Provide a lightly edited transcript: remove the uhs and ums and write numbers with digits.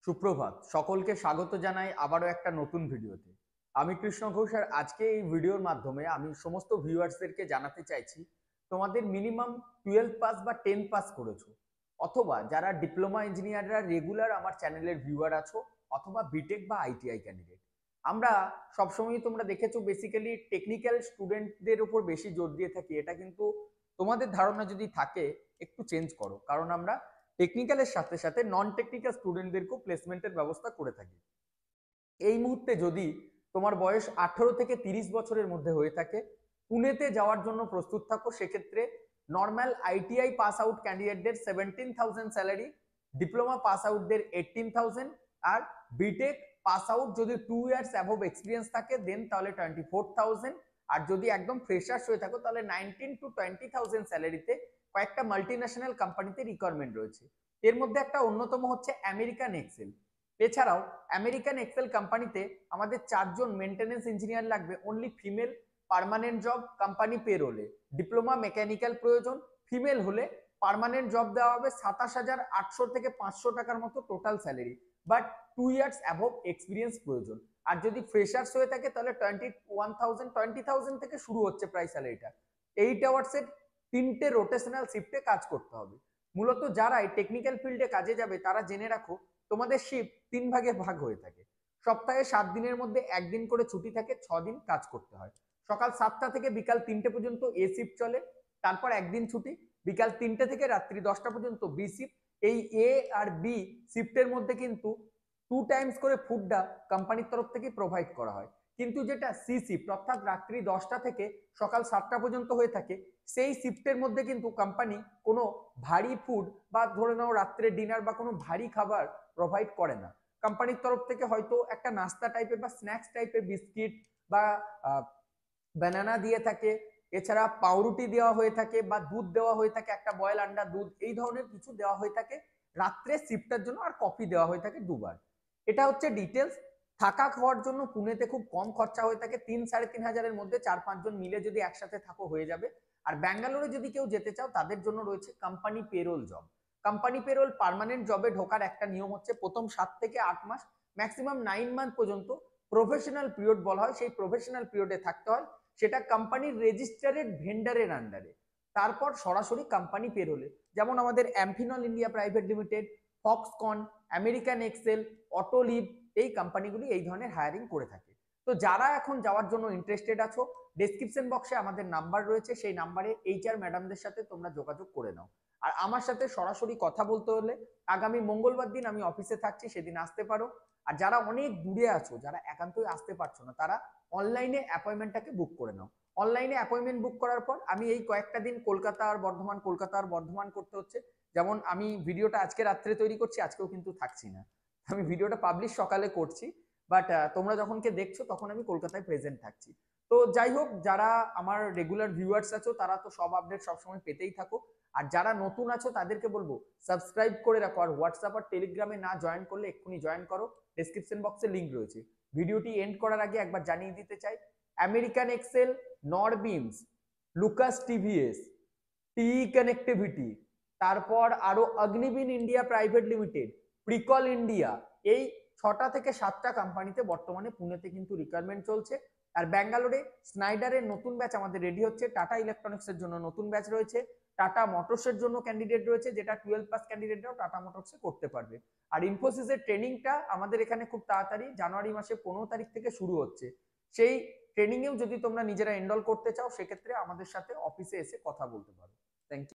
সুপ্রভাত, সকলকে স্বাগত জানাই আবারও একটা নতুন ভিডিওতে। আমি কৃষ্ণ ঘোষ, আর আজকে এই ভিডিওর মাধ্যমে আমি সমস্ত ভিউয়ার্সদেরকে জানাতে চাইছি, তোমাদের মিনিমাম 12 পাস বা 10 পাস করেছো, অথবা যারা ডিপ্লোমা ইঞ্জিনিয়াররা রেগুলার আমার চ্যানেলের ভিউয়ার আছো, অথবা বিটেক বা আইটিআই ক্যান্ডিডেট। আমরা সবসময়, তোমরা দেখেছো, বেসিক্যালি টেকনিক্যাল স্টুডেন্টদের উপর বেশি জোর দিয়ে থাকি। এটা কিন্তু তোমাদের ধারণা যদি থাকে একটু চেঞ্জ করো, কারণ আমরা টেকনিক্যালের সাথে সাথে নন টেকনিক্যাল স্টুডেন্টদেরকেও প্লেসমেন্টের ব্যবস্থা করে থাকি। এই মুহূর্তে যদি তোমার বয়স 18 থেকে 30 বছরের মধ্যে হয়ে থাকে, পুনেতে যাওয়ার জন্য প্রস্তুত থাকো। সেক্ষেত্রে নর্মাল আইটিআই পাস আউট ক্যান্ডিডেটদের 17,000 স্যালারি, ডিপ্লোমা পাস আউটদের 18,000, আর বিটেক পাস আউট যদি 2 ইয়ার্স অ্যাবভ এক্সপিরিয়েন্স থাকে দেন তাহলে 24,000। আর যদি একদম ফ্রেশার্স হয়ে থাকো তাহলে 19 to 20,000 স্যালারিতে কয়েকটা মাল্টিন্যাশনাল কোম্পানিতে রিকোয়ারমেন্ট রয়েছে। এর মধ্যে একটা অন্যতম হচ্ছে আমেরিকান এক্সেল। এছাড়াও আমেরিকান এক্সেল কোম্পানিতে আমাদের 4জন মেনটেন্যান্স ইঞ্জিনিয়ার লাগবে, only female, permanent job, company পেরোলে। ডিপ্লোমা মেকানিক্যাল প্রয়োজন, ফিমেল হলে পার্মানেন্ট জব দেওয়া হবে। 27,800 থেকে 500 টাকার মতো total salary, but 2 years above experience প্রয়োজন। আর যদি ফ্রেশার্স হয়ে থাকে তাহলে 20,000 থেকে শুরু হচ্ছে প্রায় স্যালারিটা। 8 আওয়ার্সের 3টে রোটেশনাল শিফটে কাজ করতে হবে। মূলত যারা এই টেকনিক্যাল ফিল্ডে কাজে যাবে তারা জেনে রাখো, তোমাদের শিফট 3 ভাগে ভাগ হয়ে থাকে। সপ্তাহে 7 দিনের মধ্যে একদিন করে ছুটি থাকে, 6 দিন কাজ করতে হয়। সকাল 7টা থেকে বিকাল 3টে পর্যন্ত এ শিফট চলে, তারপর একদিন ছুটি, বিকাল 3টে থেকে রাত্রি 10টা পর্যন্ত বি শিফট। এই এ আর বি শিফটের মধ্যে কিন্তু 2 টাইমস করে ফুডটা কোম্পানির তরফ থেকে প্রোভাইড করা হয়। কিন্তু যেটা সি শিফট, অর্থাৎ রাত্রি 10টা থেকে সকাল 7টা পর্যন্ত হয়ে থাকে, সেই শিফটের মধ্যে কিন্তু কোম্পানি কোনো ভারী ফুড বা ধরে নাও রাত্রে ডিনার বা কোনো ভারী খাবার প্রোভাইড করে না। কোম্পানির তরফ থেকে হয়তো একটা নাস্তা টাইপের বা স্ন্যাক্স টাইপের বিস্কিট বা ব্যানানা দিয়ে থাকে, এছাড়া পাউরুটি দেওয়া হয়ে থাকে বা দুধ দেওয়া হয়ে থাকে, একটা বয়েল আন্ডা দুধ, এই ধরনের কিছু দেওয়া হয়ে থাকে রাত্রে শিফটের জন্য। আর কফি দেওয়া হয়ে থাকে 2বার। এটা হচ্ছে ডিটেলস। থাকা খাওয়ার জন্য পুনেতে খুব কম খরচা হয়ে থাকে, 3-3.5 হাজারের মধ্যে 4-5 জন মিলে যদি একসাথে থাকো হয়ে যাবে। আর ব্যাঙ্গালোরে যদি কেউ যেতে চাও তাদের জন্য রয়েছে company payroll job. Company payroll permanent জবে ঢোকার একটা নিয়ম হচ্ছে, প্রথম 7 থেকে 8 মাস, ম্যাক্সিমাম 9 মান্থ পর্যন্ত প্রফেশনাল পিরিয়ড বলা হয়, সেই প্রফেশনাল পিরিয়ডে থাকতে হয়। সেটা কোম্পানির রেজিস্টারেড ভেন্ডারের আন্ডারে। তারপর সরাসরি কোম্পানি পেরোলে, যেমন আমাদের Amphenol India private limited, Foxconn, American Axle, Autoliv, এই কোম্পানিগুলি এই ধরনের হায়ারিং করে থাকে। তো যারা এখন যাওয়ার জন্য ইন্টারেস্টেড আছো, ডেসক্রিপশন বক্সে আমাদের নাম্বার রয়েছে, সেই নাম্বারে এইচআর ম্যাডামদের সাথে তোমরা যোগাযোগ করে নাও। আর আমার সাথে সরাসরি কথা বলতে হলে আগামী মঙ্গলবার দিন আমি অফিসে থাকছি, সেদিন আসতে পারো। আর যারা অনেক দূরে আছো, যারা একান্তই আসতে পারছো না, তারা অনলাইনে অ্যাপয়েন্টমেন্টটাকে বুক করে নাও। অনলাইনে অ্যাপয়েন্টমেন্ট বুক করার পর আমি এই কয়েকটা দিন কলকাতা আর বর্ধমান করতে হচ্ছে। যেমন আমি ভিডিওটা আজকে রাত্রে তৈরি করছি, আজকেও কিন্তু থাকছি না, আমি ভিডিওটা পাবলিশ সকালে করছি, বাট তোমরা যখন কে দেখছো তখন আমি কলকাতায় প্রেজেন্ট থাকছি। তো যাই হোক, যারা আমার রেগুলার ভিউয়ার্স আছো তারা তো সব আপডেট সবসময় পেতেই থাকো। আর যারা নতুন আছো তাদেরকে বলবো সাবস্ক্রাইব করে রাখো, আর হোয়াটসঅ্যাপ আর টেলিগ্রামে না জয়েন করলে এক্ষুনি জয়েন করো, ডেসক্রিপশন বক্সে লিঙ্ক রয়েছে। ভিডিওটি এন্ড করার আগে একবার জানিয়ে দিতে চাই, আমেরিকান এক্সেল, নরবিমস, লুকাস টিভিএস, টি কানেক্টিভিটি, তারপর আরো অগ্নিবীন India private limited, Pricol India, এই 6টা থেকে 7টা কোম্পানিতে বর্তমানে পুনেতে কিন্তু রিকোয়ারমেন্ট চলছে। আর ব্যাঙ্গালোরে স্নাইডারের নতুন ব্যাচ আমাদের রেডি হচ্ছে, টাটা ইলেকট্রনিক্স এর জন্য নতুন ব্যাচ রয়েছে, টাটা মোটরসের জন্য ক্যান্ডিডেট রয়েছে, যেটা 12 পাস ক্যান্ডিডেটরাও টাটা মোটরসে করতে পারবে। আর ইনফোসিসের ট্রেনিংটা আমাদের এখানে খুব তাড়াতাড়ি জানুয়ারি মাসে 15 তারিখ থেকে শুরু হচ্ছে। সেই ট্রেনিংয়েও যদি তোমরা নিজেরা এনরোল করতে চাও, সেক্ষেত্রে আমাদের সাথে অফিসে এসে কথা বলতে পারো। Thank you.